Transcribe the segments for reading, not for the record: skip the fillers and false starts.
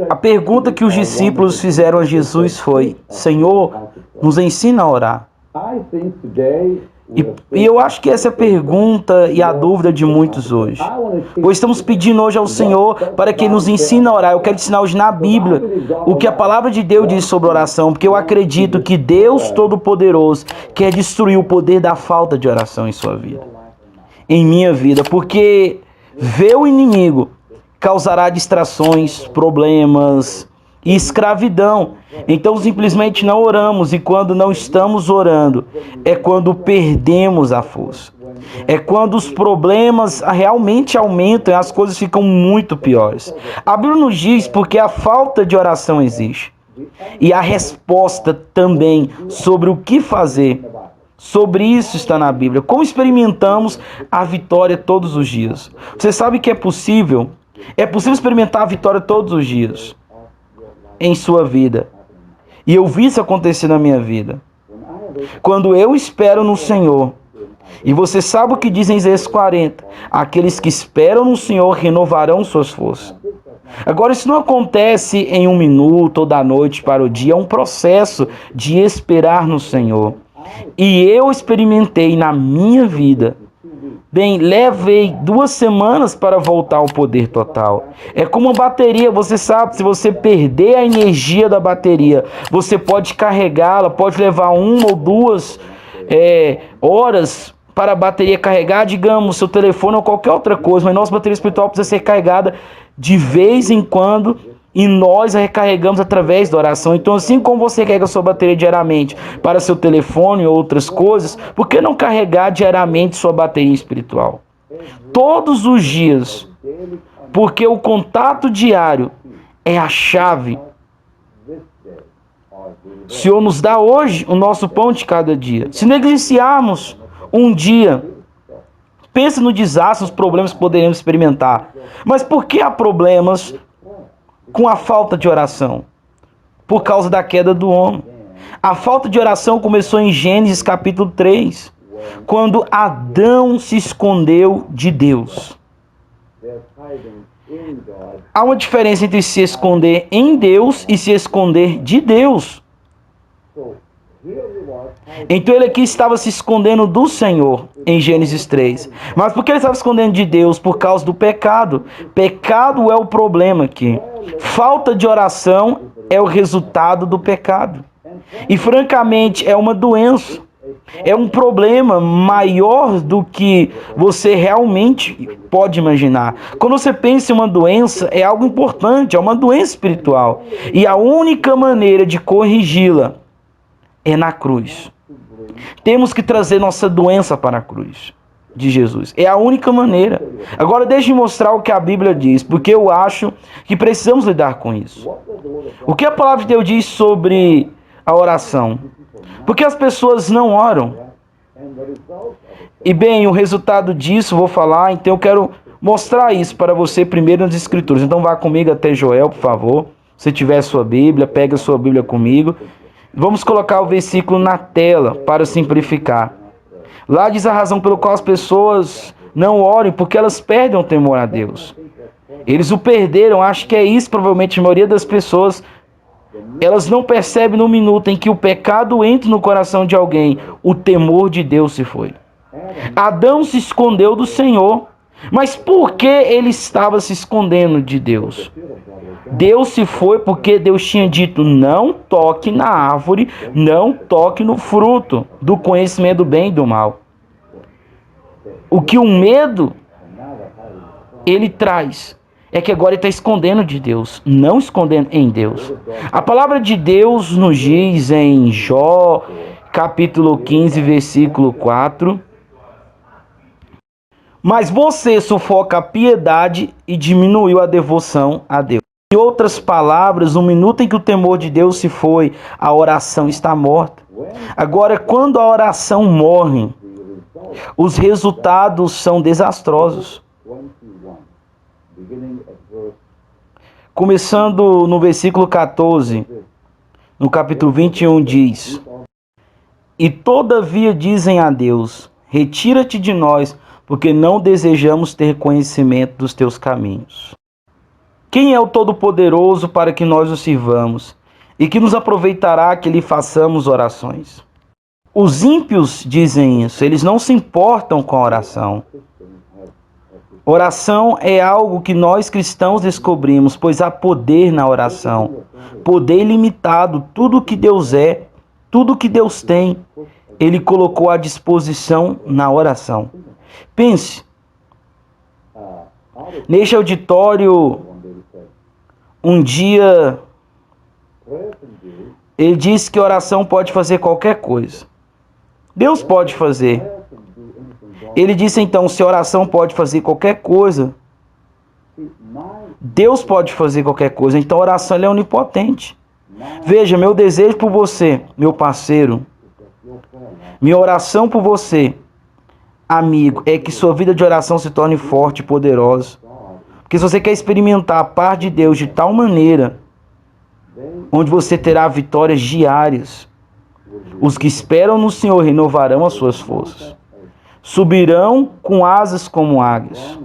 A pergunta que os discípulos fizeram a Jesus foi: Senhor, nos ensina a orar. E eu acho que essa é a pergunta e a dúvida de muitos hoje. Pois estamos pedindo hoje ao Senhor para que Ele nos ensine a orar. Eu quero ensinar hoje na Bíblia o que a palavra de Deus diz sobre oração, porque eu acredito que Deus Todo-Poderoso quer destruir o poder da falta de oração em sua vida, em minha vida, porque ver o inimigo causará distrações, problemas e escravidão. Então simplesmente não oramos, e quando não estamos orando é quando perdemos a força. É quando os problemas realmente aumentam e as coisas ficam muito piores. A Bíblia nos diz porque a falta de oração existe. E a resposta também sobre o que fazer. Sobre isso está na Bíblia. Como experimentamos a vitória todos os dias? Você sabe que é possível? É possível experimentar a vitória todos os dias em sua vida. E eu vi isso acontecer na minha vida. Quando eu espero no Senhor, e você sabe o que diz em Isaías 40, aqueles que esperam no Senhor renovarão suas forças. Agora, isso não acontece em um minuto ou da noite para o dia, é um processo de esperar no Senhor. E eu experimentei na minha vida. Bem, levei 2 semanas para voltar ao poder total. É como uma bateria, você sabe, se você perder a energia da bateria, você pode carregá-la, pode levar 1 ou 2 horas para a bateria carregar, digamos, seu telefone ou qualquer outra coisa, mas nossa bateria espiritual precisa ser carregada de vez em quando, e nós a recarregamos através da oração. Então, assim como você carrega a sua bateria diariamente para seu telefone ou outras coisas, por que não carregar diariamente sua bateria espiritual? Todos os dias, porque o contato diário é a chave. O Senhor nos dá hoje o nosso pão de cada dia. Se negligenciarmos um dia, pense no desastre, nos problemas que poderemos experimentar. Mas por que há problemas com a falta de oração? Por causa da queda do homem. A falta de oração começou em Gênesis capítulo 3, quando Adão se escondeu de Deus. Há uma diferença entre se esconder em Deus e se esconder de Deus. Então ele aqui estava se escondendo do Senhor em Gênesis 3. Mas por que ele estava se escondendo de Deus? Por causa do pecado. Pecado é o problema aqui. Falta de oração é o resultado do pecado. E francamente é uma doença. É um problema maior do que você realmente pode imaginar. Quando você pensa em uma doença, é algo importante, é uma doença espiritual. E a única maneira de corrigi-la é na cruz. Temos que trazer nossa doença para a cruz de Jesus. É a única maneira. Agora deixe-me mostrar o que a Bíblia diz, porque eu acho que precisamos lidar com isso. O que a palavra de Deus diz sobre a oração? Porque as pessoas não oram. E bem, o resultado disso, vou falar, então eu quero mostrar isso para você primeiro nas Escrituras. Então vá comigo até Joel, por favor. Se tiver sua Bíblia, pega a sua Bíblia comigo. Vamos colocar o versículo na tela para simplificar. Lá diz a razão pela qual as pessoas não orem, porque elas perdem o temor a Deus. Eles o perderam, acho que é isso provavelmente a maioria das pessoas. Elas não percebem no minuto em que o pecado entra no coração de alguém, o temor de Deus se foi. Adão se escondeu do Senhor, mas por que ele estava se escondendo de Deus? Deus se foi porque Deus tinha dito: não toque na árvore, não toque no fruto do conhecimento do bem e do mal. O que o medo ele traz é que agora ele está escondendo de Deus, não escondendo em Deus. A palavra de Deus nos diz em Jó, capítulo 15, versículo 4. Mas você sufoca a piedade e diminuiu a devoção a Deus. Em outras palavras, no minuto em que o temor de Deus se foi, a oração está morta. Agora, quando a oração morre, os resultados são desastrosos. Começando no versículo 14, no capítulo 21 diz: E todavia dizem a Deus: retira-te de nós, porque não desejamos ter conhecimento dos teus caminhos. Quem é o Todo-Poderoso para que nós o sirvamos? E que nos aproveitará que lhe façamos orações? Os ímpios dizem isso, eles não se importam com a oração. Oração é algo que nós cristãos descobrimos, pois há poder na oração. Poder ilimitado, tudo que Deus é, tudo que Deus tem, Ele colocou à disposição na oração. Pense, neste auditório, um dia, ele disse que oração pode fazer qualquer coisa. Deus pode fazer. Ele disse então, se a oração pode fazer qualquer coisa, Deus pode fazer qualquer coisa. Então a oração ela é onipotente. Veja, meu desejo por você, meu parceiro, minha oração por você, amigo, é que sua vida de oração se torne forte e poderosa. Porque se você quer experimentar a paz de Deus de tal maneira, onde você terá vitórias diárias, os que esperam no Senhor renovarão as suas forças. Subirão com asas como águias,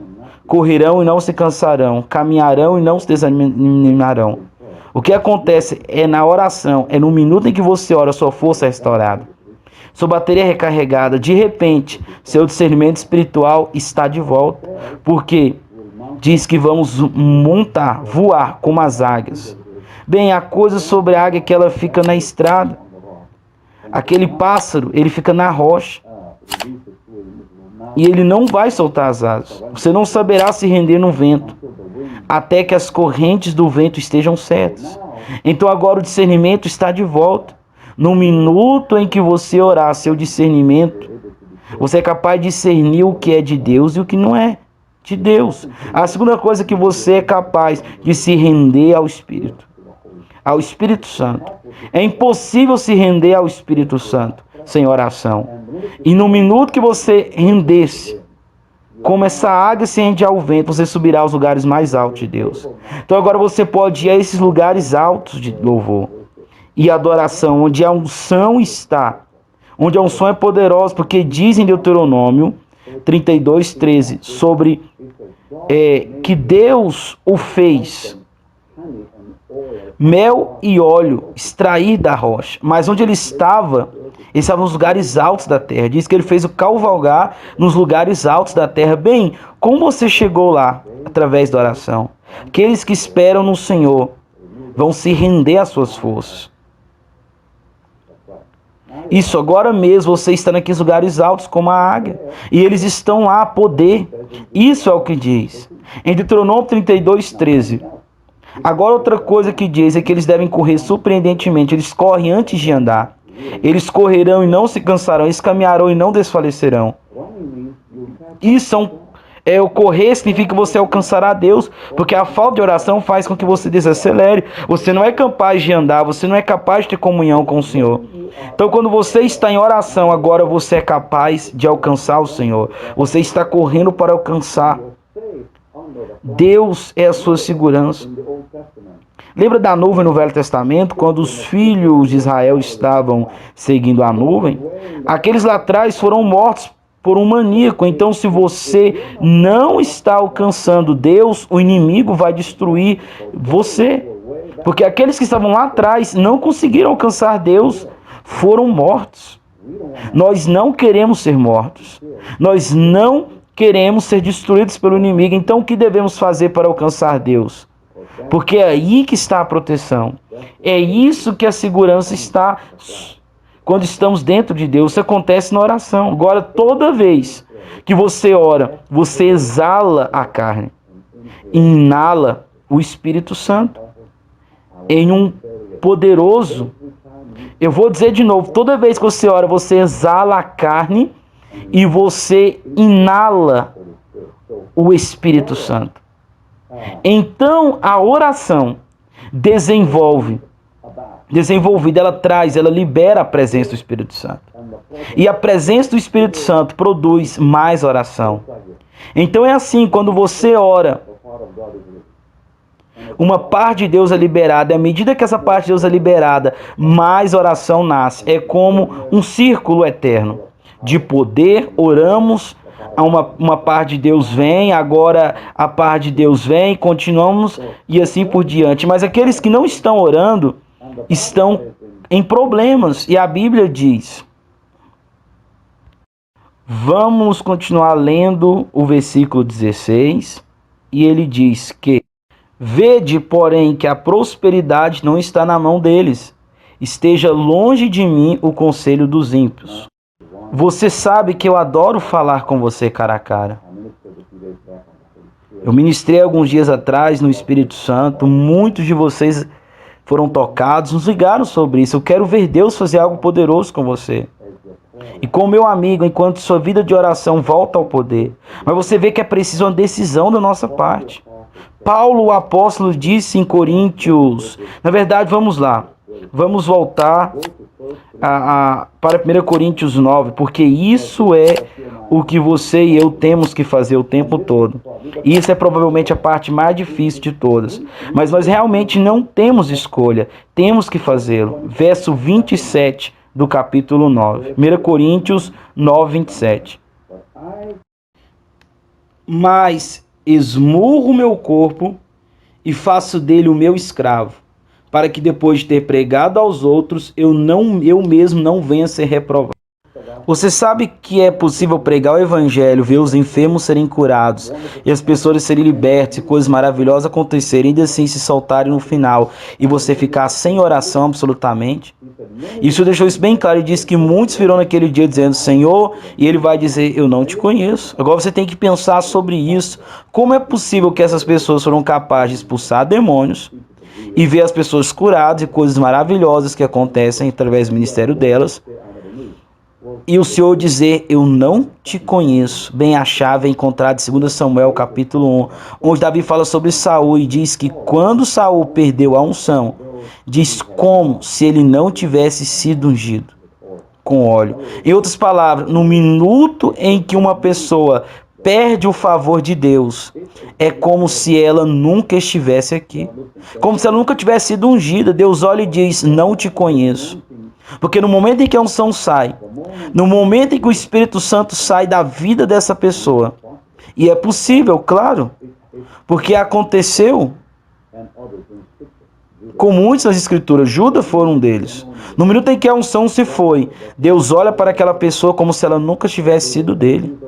correrão e não se cansarão, caminharão e não se desanimarão. O que acontece é na oração, é no minuto em que você ora, sua força é restaurada. Sua bateria é recarregada, de repente, seu discernimento espiritual está de volta. Porque diz que vamos montar, voar como as águias. Bem, a coisa sobre a águia é que ela fica na estrada. Aquele pássaro, ele fica na rocha. E ele não vai soltar as asas. Você não saberá se render no vento, até que as correntes do vento estejam certas. Então agora o discernimento está de volta. No minuto em que você orar seu discernimento, você é capaz de discernir o que é de Deus e o que não é de Deus. A segunda coisa é que você é capaz de se render ao Espírito Santo. É impossível se render ao Espírito Santo sem oração. E no minuto que você render-se, como essa águia se rende ao vento, você subirá aos lugares mais altos de Deus. Então agora você pode ir a esses lugares altos de louvor e adoração, onde a unção está, onde a unção é poderosa, porque diz em Deuteronômio 32:13 sobre que Deus o fez mel e óleo extrair da rocha, mas onde ele estava nos lugares altos da terra. Diz que ele fez o cavalgar nos lugares altos da terra. Bem, como você chegou lá? Através da oração. Aqueles que esperam no Senhor vão se render às suas forças. Isso, agora mesmo você está naqueles lugares altos como a águia, e eles estão lá a poder. Isso é o que diz em Deuteronômio 32:13. Agora outra coisa que diz é que eles devem correr surpreendentemente. Eles correm antes de andar. Eles correrão e não se cansarão. Eles caminharão e não desfalecerão. Isso o correr significa que você alcançará Deus, porque a falta de oração faz com que você desacelere. Você não é capaz de andar, você não é capaz de ter comunhão com o Senhor. Então quando você está em oração, agora você é capaz de alcançar o Senhor. Você está correndo para alcançar. Deus é a sua segurança. Lembra da nuvem no Velho Testamento, quando os filhos de Israel estavam seguindo a nuvem? Aqueles lá atrás foram mortos por um maníaco. Então, se você não está alcançando Deus, o inimigo vai destruir você. Porque aqueles que estavam lá atrás não conseguiram alcançar Deus, foram mortos. Nós não queremos ser mortos. Nós não queremos ser destruídos pelo inimigo. Então, o que devemos fazer para alcançar Deus? Porque é aí que está a proteção. É isso que a segurança está quando estamos dentro de Deus. Isso acontece na oração. Agora, toda vez que você ora, você exala a carne, inala o Espírito Santo em um poderoso. Eu vou dizer de novo, toda vez que você ora, você exala a carne e você inala o Espírito Santo. Então a oração desenvolvida, ela libera a presença do Espírito Santo. E a presença do Espírito Santo produz mais oração. Então é assim, quando você ora, uma parte de Deus é liberada, e à medida que essa parte de Deus é liberada, mais oração nasce. É como um círculo eterno de poder, oramos, uma parte de Deus vem, agora a parte de Deus vem, continuamos e assim por diante. Mas aqueles que não estão orando estão em problemas. E a Bíblia diz... Vamos continuar lendo o versículo 16. E ele diz que... Vede, porém, que a prosperidade não está na mão deles. Esteja longe de mim o conselho dos ímpios. Você sabe que eu adoro falar com você cara a cara. Eu ministrei alguns dias atrás no Espírito Santo. Muitos de vocês foram tocados, nos ligaram sobre isso. Eu quero ver Deus fazer algo poderoso com você. E com o meu amigo, enquanto sua vida de oração volta ao poder. Mas você vê que é preciso uma decisão da nossa parte. Paulo, o apóstolo, disse em Coríntios... Na verdade, vamos lá. Vamos voltar para 1 Coríntios 9, porque isso é o que você e eu temos que fazer o tempo todo. E isso é provavelmente a parte mais difícil de todas. Mas nós realmente não temos escolha. Temos que fazê-lo. Verso 27 do capítulo 9. 1 Coríntios 9, 27. Mas esmurro o meu corpo e faço dele o meu escravo, para que depois de ter pregado aos outros, eu mesmo não venha a ser reprovado. Você sabe que é possível pregar o evangelho, ver os enfermos serem curados e as pessoas serem libertas e coisas maravilhosas acontecerem, e ainda assim se soltarem no final e você ficar sem oração absolutamente? Isso deixou isso bem claro. Ele disse que muitos virão naquele dia dizendo Senhor, e ele vai dizer eu não te conheço. Agora você tem que pensar sobre isso. Como é possível que essas pessoas foram capazes de expulsar demônios e ver as pessoas curadas e coisas maravilhosas que acontecem através do ministério delas, e o Senhor dizer, eu não te conheço? Bem, a chave é encontrada em 2 Samuel capítulo 1, onde Davi fala sobre Saul e diz que quando Saul perdeu a unção, diz como se ele não tivesse sido ungido com óleo. Em outras palavras, no minuto em que uma pessoa perde o favor de Deus, é como se ela nunca estivesse aqui. Como se ela nunca tivesse sido ungida. Deus olha e diz, não te conheço. Porque no momento em que a unção sai, no momento em que o Espírito Santo sai da vida dessa pessoa, e é possível, claro, porque aconteceu com muitos nas Escrituras, Judas foi um deles. No minuto em que a unção se foi, Deus olha para aquela pessoa como se ela nunca tivesse sido dele.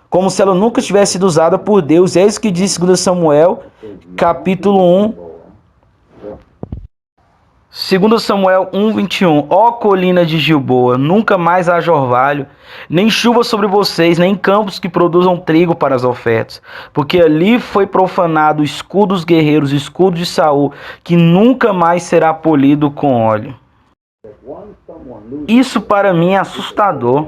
Como se ela nunca tivesse sido usada por Deus. É isso que diz 2 Samuel, capítulo 1. 2 Samuel 1, 21. Ó colina de Gilboa, nunca mais haja orvalho, nem chuva sobre vocês, nem campos que produzam trigo para as ofertas. Porque ali foi profanado o escudo dos guerreiros, o escudo de Saul, que nunca mais será polido com óleo. Isso para mim é assustador.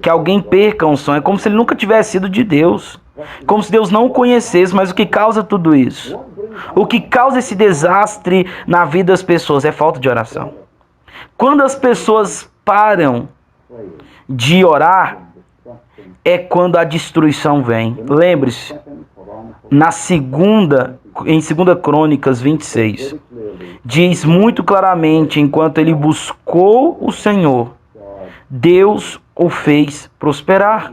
Que alguém perca a unção. É como se ele nunca tivesse sido de Deus. Como se Deus não o conhecesse. Mas o que causa tudo isso? O que causa esse desastre na vida das pessoas é falta de oração. Quando as pessoas param de orar, é quando a destruição vem. Lembre-se, em 2 Crônicas 26, diz muito claramente, enquanto ele buscou o Senhor, Deus o fez prosperar.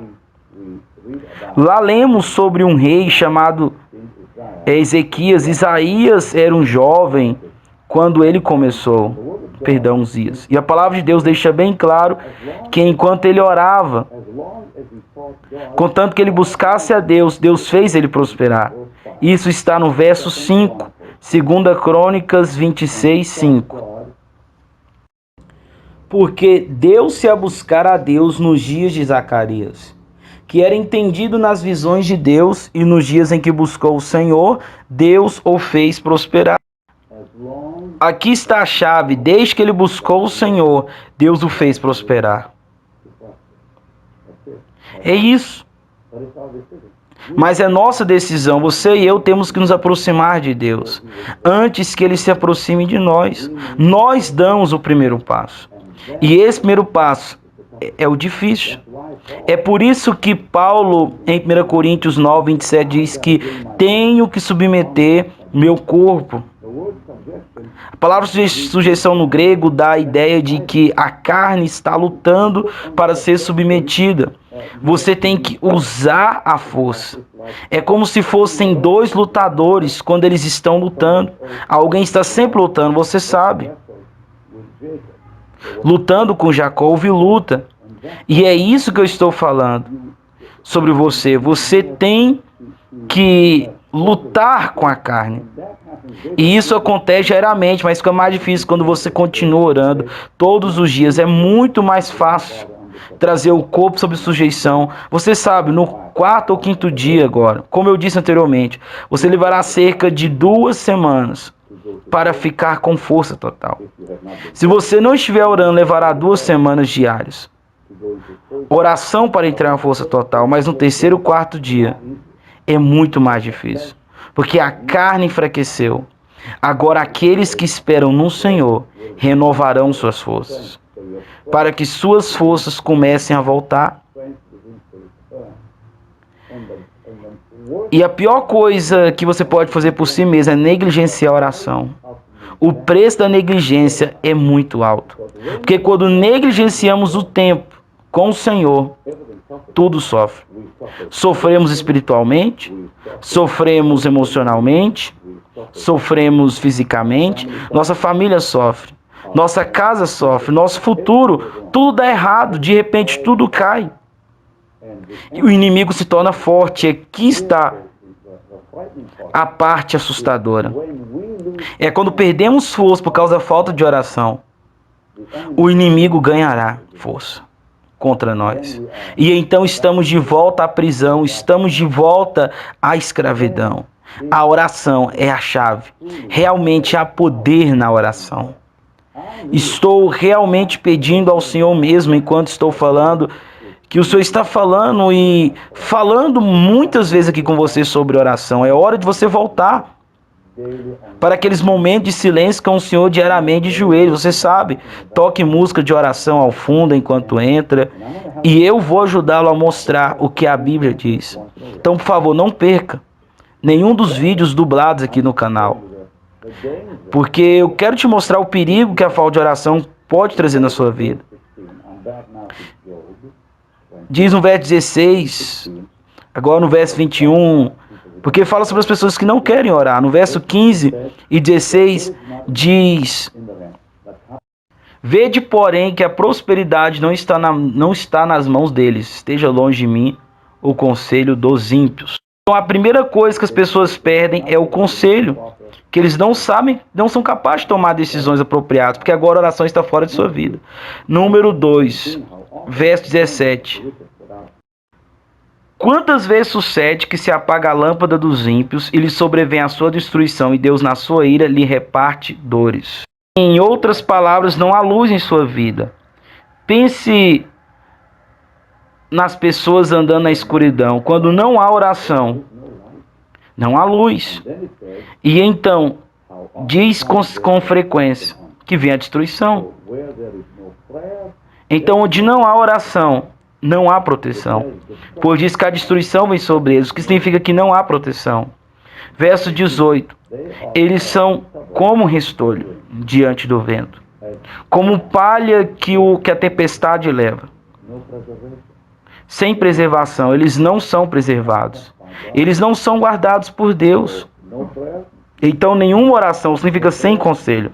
Lá lemos sobre um rei chamado Ezequias. Isaías era um jovem quando ele começou, Uzias. E a palavra de Deus deixa bem claro que enquanto ele orava, contanto que ele buscasse a Deus, Deus fez ele prosperar. Isso está no verso 5, 2 Crônicas 26, 5. Porque deu-se a buscar a Deus nos dias de Zacarias, que era entendido nas visões de Deus, e nos dias em que buscou o Senhor, Deus o fez prosperar. Aqui está a chave. Desde que ele buscou o Senhor, Deus o fez prosperar. É isso. Mas é nossa decisão. Você e eu temos que nos aproximar de Deus antes que ele se aproxime de nós. Nós damos o primeiro passo. E esse primeiro passo é o difícil. É por isso que Paulo, em 1 Coríntios 9, 27, diz que tenho que submeter meu corpo. A palavra sujeição no grego dá a ideia de que a carne está lutando para ser submetida. Você tem que usar a força. É como se fossem dois lutadores quando eles estão lutando. Alguém está sempre lutando, você sabe. Lutando com Jacó, houve luta. E é isso que eu estou falando sobre você. Você tem que lutar com a carne. E isso acontece diariamente, mas fica mais difícil quando você continua orando todos os dias. É muito mais fácil trazer o corpo sob sujeição. Você sabe, no 4º ou 5º dia agora, como eu disse anteriormente, você levará cerca de 2 semanas para ficar com força total. Se você não estiver orando, levará 2 semanas diárias. Oração para entrar em força total, mas no 3º ou 4º dia é muito mais difícil, porque a carne enfraqueceu. Agora aqueles que esperam no Senhor renovarão suas forças, para que suas forças comecem a voltar. E a pior coisa que você pode fazer por si mesmo é negligenciar a oração. O preço da negligência é muito alto, porque quando negligenciamos o tempo com o Senhor, tudo sofre. Sofremos espiritualmente, sofremos emocionalmente, sofremos fisicamente, nossa família sofre, nossa casa sofre, nosso futuro, tudo dá errado, de repente tudo cai. E o inimigo se torna forte. Aqui está a parte assustadora. É quando perdemos força por causa da falta de oração, o inimigo ganhará força contra nós. E então estamos de volta à prisão, estamos de volta à escravidão. A oração é a chave. Realmente há poder na oração. Estou realmente pedindo ao Senhor mesmo, enquanto estou falando, que o Senhor está falando e falando muitas vezes aqui com você sobre oração. É hora de você voltar para aqueles momentos de silêncio com o Senhor diariamente de joelhos. Você sabe, toque música de oração ao fundo enquanto entra, e eu vou ajudá-lo a mostrar o que a Bíblia diz. Então, por favor, não perca nenhum dos vídeos dublados aqui no canal, porque eu quero te mostrar o perigo que a falta de oração pode trazer na sua vida. Diz no verso 16, agora no verso 21, porque fala sobre as pessoas que não querem orar. No verso 15 e 16 diz: vede, porém, que a prosperidade não está nas mãos deles. Esteja longe de mim o conselho dos ímpios. Então a primeira coisa que as pessoas perdem é o conselho, que eles não sabem, não são capazes de tomar decisões apropriadas, porque agora a oração está fora de sua vida. Número 2, verso 17. Quantas vezes sucede que se apaga a lâmpada dos ímpios e lhe sobrevém a sua destruição, e Deus na sua ira lhe reparte dores? Em outras palavras, não há luz em sua vida. Pense nas pessoas andando na escuridão. Quando não há oração, não há luz. E então, diz com frequência que vem a destruição. Então, onde não há oração, não há proteção. Pois diz que a destruição vem sobre eles, o que significa que não há proteção. Verso 18. Eles são como restolho diante do vento, como palha que a tempestade leva. Sem preservação, eles não são preservados. Eles não são guardados por Deus. Então, nenhuma oração significa sem conselho.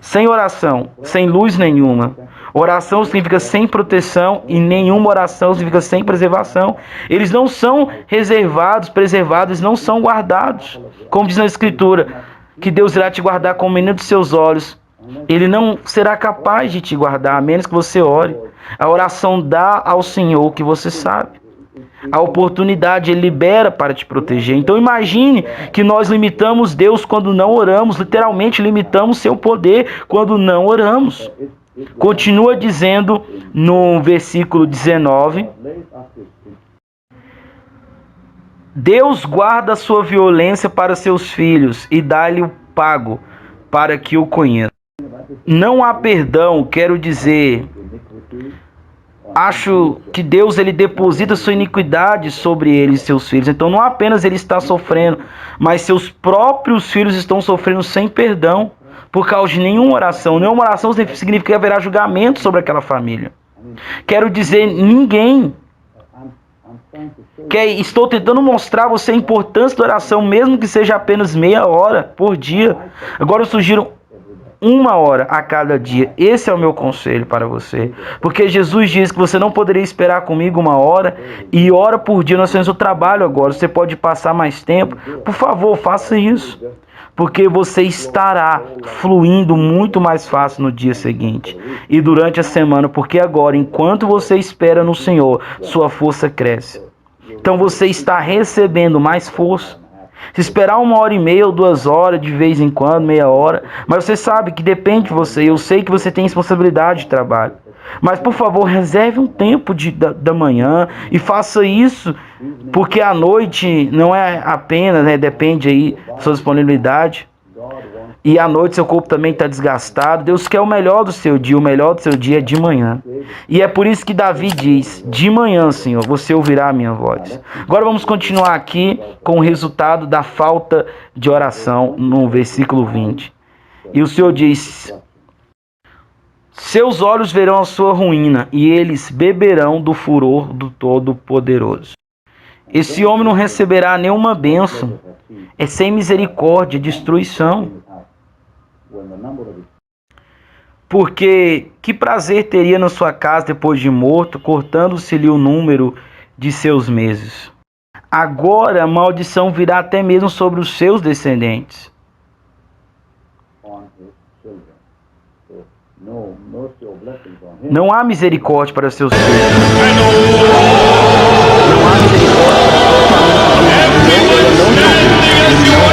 Sem oração, sem luz nenhuma. Oração significa sem proteção, e nenhuma oração significa sem preservação. Eles não são reservados, preservados, não são guardados. Como diz na Escritura, que Deus irá te guardar com o menino dos seus olhos. Ele não será capaz de te guardar, a menos que você ore. A oração dá ao Senhor o que você sabe. A oportunidade Ele libera para te proteger. Então imagine que nós limitamos Deus quando não oramos. Literalmente limitamos seu poder quando não oramos. Continua dizendo no versículo 19: Deus guarda a sua violência para seus filhos e dá-lhe o pago para que o conheça. Não há perdão, quero dizer, acho que Deus ele deposita sua iniquidade sobre eles e seus filhos. Então não apenas ele está sofrendo, mas seus próprios filhos estão sofrendo sem perdão, por causa de nenhuma oração. Nenhuma oração significa que haverá julgamento sobre aquela família. Quero dizer, ninguém Estou tentando mostrar a você a importância da oração, mesmo que seja apenas meia hora por dia. Agora eu sugiro 1 hora a cada dia. Esse é o meu conselho para você. Porque Jesus diz que você não poderia esperar comigo 1 hora e hora por dia. Nós temos o trabalho agora. Você pode passar mais tempo. Por favor, faça isso. Porque você estará fluindo muito mais fácil no dia seguinte e durante a semana. Porque agora, enquanto você espera no Senhor, sua força cresce. Então você está recebendo mais força. Se esperar 1h30 ou 2 horas, de vez em quando, meia hora, mas você sabe que depende de você. Eu sei que você tem responsabilidade de trabalho, mas por favor, reserve um tempo da manhã e faça isso, porque a noite não é apenas, né, depende aí da sua disponibilidade. E à noite seu corpo também está desgastado. Deus quer o melhor do seu dia. O melhor do seu dia é de manhã. E é por isso que Davi diz: de manhã, Senhor, você ouvirá a minha voz. Agora vamos continuar aqui com o resultado da falta de oração no versículo 20. E o Senhor diz: seus olhos verão a sua ruína e eles beberão do furor do Todo-Poderoso. Esse homem não receberá nenhuma bênção. É sem misericórdia, destruição. Porque que prazer teria na sua casa depois de morto, cortando-se-lhe o número de seus meses? Agora a maldição virá até mesmo sobre os seus descendentes. Não há misericórdia para seus filhos. Não há misericórdia para sua família. Ele não te ouviu.